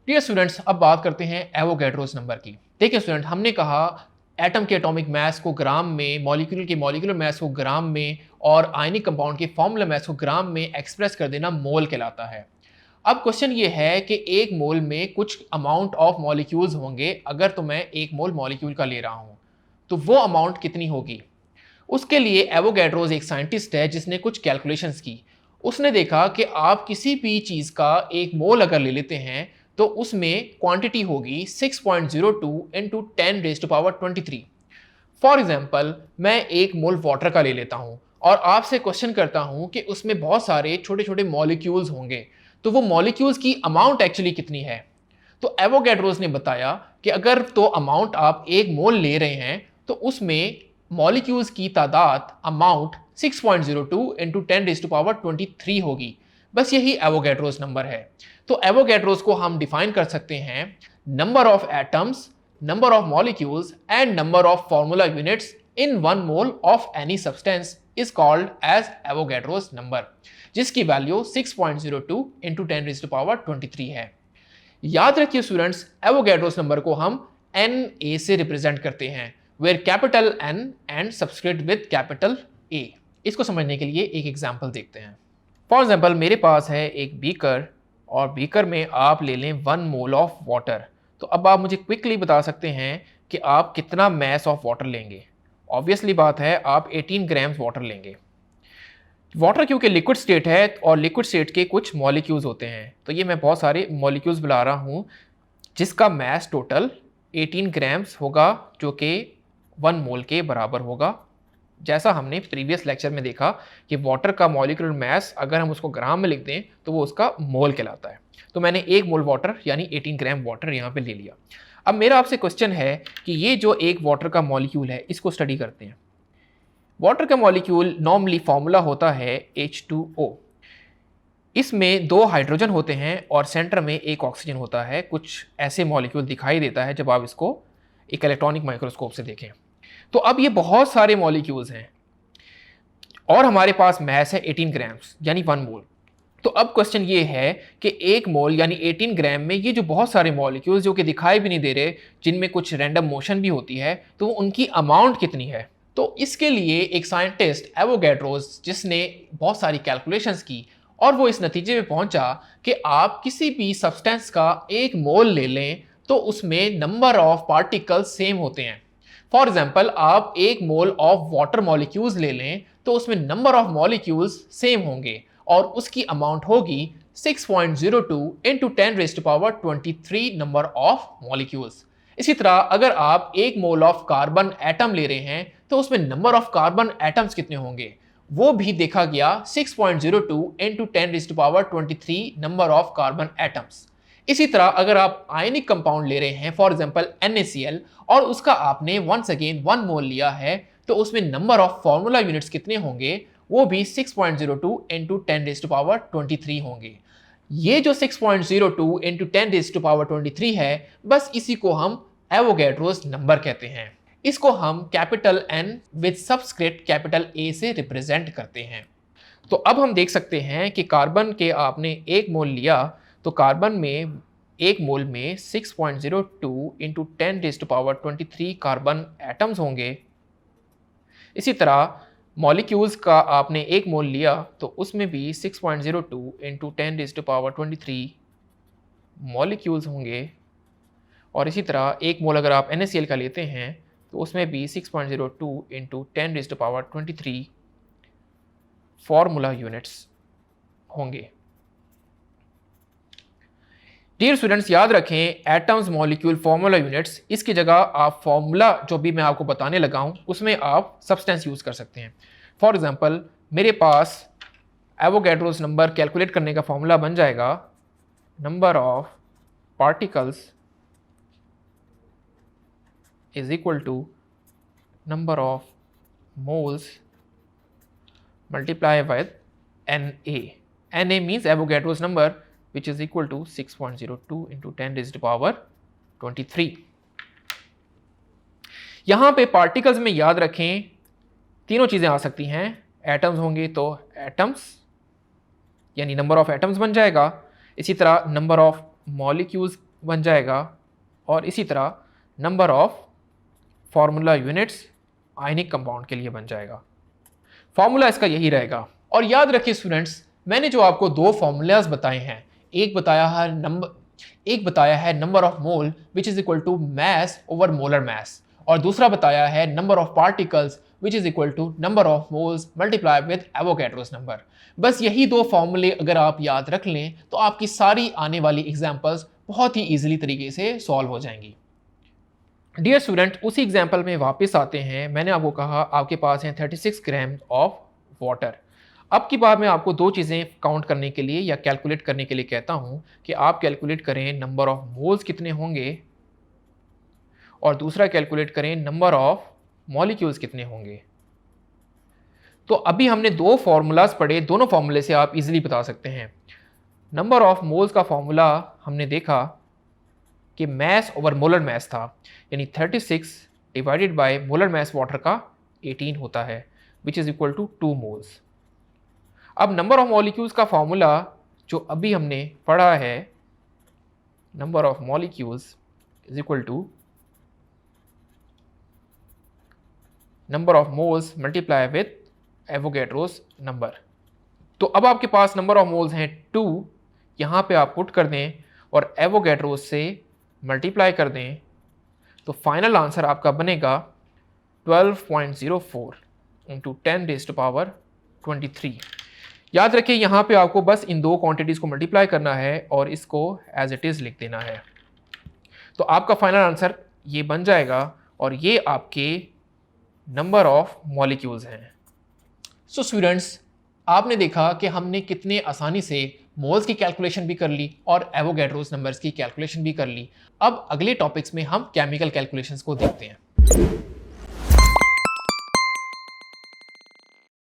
Dear students, अब बात करते हैं एवोगैड्रोस नंबर की। देखिए स्टूडेंट, हमने कहा एटम के एटॉमिक मास को ग्राम में, मॉलिक्यूल के मॉलिक्यूलर मास को ग्राम में और आयनिक कंपाउंड के फॉर्मूला मास को ग्राम में एक्सप्रेस कर देना मोल कहलाता है। अब क्वेश्चन ये है कि एक मोल में कुछ अमाउंट ऑफ मॉलिक्यूल्स होंगे। अगर तो मैं एक मोल मॉलिक्यूल का ले रहा हूं तो वो अमाउंट कितनी होगी। उसके लिए एवोगैड्रोस एक साइंटिस्ट है जिसने कुछ कैलकुलेशंस की। उसने देखा कि आप किसी भी चीज़ का एक मोल अगर ले लेते हैं तो उसमें क्वांटिटी होगी 6.02 into 10 raise to power 23। For example, मैं एक मोल वाटर का ले लेता हूं और आपसे क्वेश्चन करता हूं कि उसमें बहुत सारे छोटे छोटे मॉलिक्यूल्स होंगे, तो वो मॉलिक्यूल्स की अमाउंट एक्चुअली कितनी है। तो एवोगैड्रोस ने बताया कि अगर तो अमाउंट आप एक मोल ले रहे हैं तो उसमें मॉलिक्यूल्स की तादाद amount 6.02 into 10 raise to power 23 होगी। बस यही एवोगैड्रोस नंबर है। तो एवोगैड्रोस को हम डिफाइन कर सकते हैं number of atoms, number of molecules and number of formula units in 1 mole of any substance is called as Avogadro's number, जिसकी value 6.02 into 10 raised to power 23 है। याद रखिए स्टूडेंट्स, एवोगैड्रोस नंबर को हम Na से रिप्रेजेंट करते हैं, where capital N and subscript with capital A। इसको समझने के लिए एक एग्जांपल देखते हैं। फॉर एग्जांपल, मेरे पास है एक बीकर और बीकर में आप ले लें 1 मोल ऑफ वाटर। तो अब आप मुझे क्विकली बता सकते हैं कि आप कितना मैस ऑफ वाटर लेंगे। ऑब्वियसली बात है, आप 18 ग्राम्स वाटर लेंगे। वाटर क्योंकि लिक्विड स्टेट है और लिक्विड स्टेट के कुछ मॉलिक्यूल्स होते हैं, तो ये मैं बहुत सारे मॉलिक्यूल्स बुला रहा हूँ जिसका मैस टोटल 18 ग्राम्स होगा, जो कि 1 मोल के बराबर होगा। जैसा हमने प्रीवियस लेक्चर में देखा कि वाटर का मॉलिक्यूलर मास अगर हम उसको ग्राम में लिख दें तो वो उसका मोल कहलाता है। तो मैंने 1 मोल वाटर यानी 18 ग्राम वाटर यहाँ पे ले लिया। अब मेरा आपसे क्वेश्चन है कि ये जो एक वाटर का मॉलिक्यूल है इसको स्टडी करते हैं। वाटर का मॉलिक्यूल नॉर्मली फॉर्मूला होता है H2O। इसमें 2 हाइड्रोजन होते हैं और सेंटर में एक ऑक्सीजन होता है। कुछ ऐसे मॉलिक्यूल दिखाई देता है जब आप इसको एक इलेक्ट्रॉनिक माइक्रोस्कोप से देखें। तो अब ये बहुत सारे मॉलिक्यूल्स हैं और हमारे पास मैस है 18 ग्राम्स यानी 1 मोल। तो अब क्वेश्चन ये है कि 1 मोल यानी 18 ग्राम में ये जो बहुत सारे मॉलिक्यूल्स जो कि दिखाई भी नहीं दे रहे, जिनमें कुछ रैंडम मोशन भी होती है, तो उनकी अमाउंट कितनी है। तो इसके लिए एक साइंटिस्ट एवोगैड्रोस, जिसने बहुत सारी कैलकुलेशंस की और वो इस नतीजे में पहुंचा कि आप किसी भी सब्सटेंस का 1 मोल ले लें तो उसमें नंबर ऑफ पार्टिकल्स सेम होते हैं। फॉर एग्जाम्पल, आप 1 मोल ऑफ वाटर मॉलिक्यूल्स ले लें तो उसमें नंबर ऑफ मॉलिक्यूल्स सेम होंगे और उसकी अमाउंट होगी 6.02 into 10 raise to power 23 number of molecules. इसी तरह अगर आप 1 मोल ऑफ कार्बन एटम ले रहे हैं तो उसमें नंबर ऑफ कार्बन एटम्स कितने होंगे, वो भी देखा गया 6.02 into 10 raise to power 23 number of carbon atoms. इसी तरह अगर आप आयनिक कंपाउंड ले रहे हैं, फॉर एग्जांपल NaCl, और उसका आपने वंस अगेन 1 मोल लिया है तो उसमें नंबर ऑफ फॉर्मूला यूनिट्स कितने होंगे, वो भी 6.02 इंटू 10 रेज टू पावर 23 होंगे। ये जो 6.02 इंटू 10 रेज टू पावर 23 है, बस इसी को हम एवोगैड्रोस नंबर कहते हैं। इसको हम capital N with subscript capital A से रिप्रेजेंट करते हैं। तो अब हम देख सकते हैं कि कार्बन के आपने 1 मोल लिया तो कार्बन में 1 मोल में 6.02 into 10 raise to power 23 carbon atoms होंगे। इसी तरह मॉलिक्यूल्स का आपने 1 मोल लिया तो उसमें भी 6.02 into 10 raise to power 23 molecules होंगे। और इसी तरह 1 मोल अगर आप NaCl का लेते हैं तो उसमें भी 6.02 into 10 raise to power 23 formula units होंगे। डियर स्टूडेंट्स, याद रखें एटम्स, मॉलिक्यूल, फॉर्मूला यूनिट्स, इसकी जगह आप फॉर्मूला जो भी मैं आपको बताने लगा हूं उसमें आप सब्सटेंस यूज कर सकते हैं। फॉर एग्जांपल, मेरे पास एवोगैड्रोस नंबर कैलकुलेट करने का फॉर्मूला बन जाएगा number of particles is equal to number of moles multiply with Na। Na means Avogadro's number which is equal to 6.02 into 10 raised to power 23। यहां पे पार्टिकल्स में याद रखें तीनों चीजें आ सकती हैं। एटम्स होंगे तो एटम्स यानी नंबर ऑफ एटम्स बन जाएगा। इसी तरह नंबर ऑफ मॉलिक्यूल्स बन जाएगा और इसी तरह number of formula units ionic compound के लिए बन जाएगा। फार्मूला इसका यही रहेगा। और याद रखिए स्टूडेंट्स, मैंने जो आपको दो फार्मूलाज बताए हैं, एक बताया है number of mole which is equal to mass over molar mass, और दूसरा बताया है number of particles which is equal to number of moles multiply with Avogadro's number. बस यही दो फॉर्मूले अगर आप याद रख लें तो आपकी सारी आने वाली एग्जाम्पल्स बहुत ही ईजिली तरीके से सॉल्व हो जाएंगी। डियर स्टूडेंट, उसी एग्जाम्पल में वापस आते हैं। मैंने आपको कहा आपके पास हैं 36 ग्राम ऑफ वाटर। अब की बार मैं आपको दो चीज़ें काउंट करने के लिए या कैलकुलेट करने के लिए कहता हूँ कि आप कैलकुलेट करें नंबर ऑफ मोल्स कितने होंगे और दूसरा कैलकुलेट करें नंबर ऑफ मॉलिक्यूल्स कितने होंगे। तो अभी हमने दो फार्मूलाज पढ़े, दोनों फार्मूले से आप इजीली बता सकते हैं। नंबर ऑफ मोल्स का फार्मूला हमने देखा कि मैस ओवर मोलर मैस था, यानी 36 divided by molar mass water का 18 होता है which is equal to 2 moles. अब नंबर ऑफ मॉलिक्यूल्स का फार्मूला जो अभी हमने पढ़ा है, number of molecules is equal to number of moles multiply with Avogadro's number. तो अब आपके पास नंबर ऑफ मोल्स हैं 2, यहाँ पे आप पुट कर दें और एवोगैड्रोस से मल्टीप्लाई कर दें, तो फाइनल आंसर आपका बनेगा 12.04 इंटू 10⁻23। याद रखिए यहाँ पे आपको बस इन दो क्वांटिटीज़ को मल्टीप्लाई करना है और इसको एज इट इज़ लिख देना है। तो आपका फाइनल आंसर ये बन जाएगा और ये आपके नंबर ऑफ मॉलिक्यूल्स हैं। सो स्टूडेंट्स, आपने देखा कि हमने कितने आसानी से मोल्स की कैलकुलेशन भी कर ली और एवोगैड्रोस नंबर्स की कैलकुलेशन भी कर ली। अब अगले टॉपिक्स में हम केमिकल कैलकुलेशंस को देखते हैं।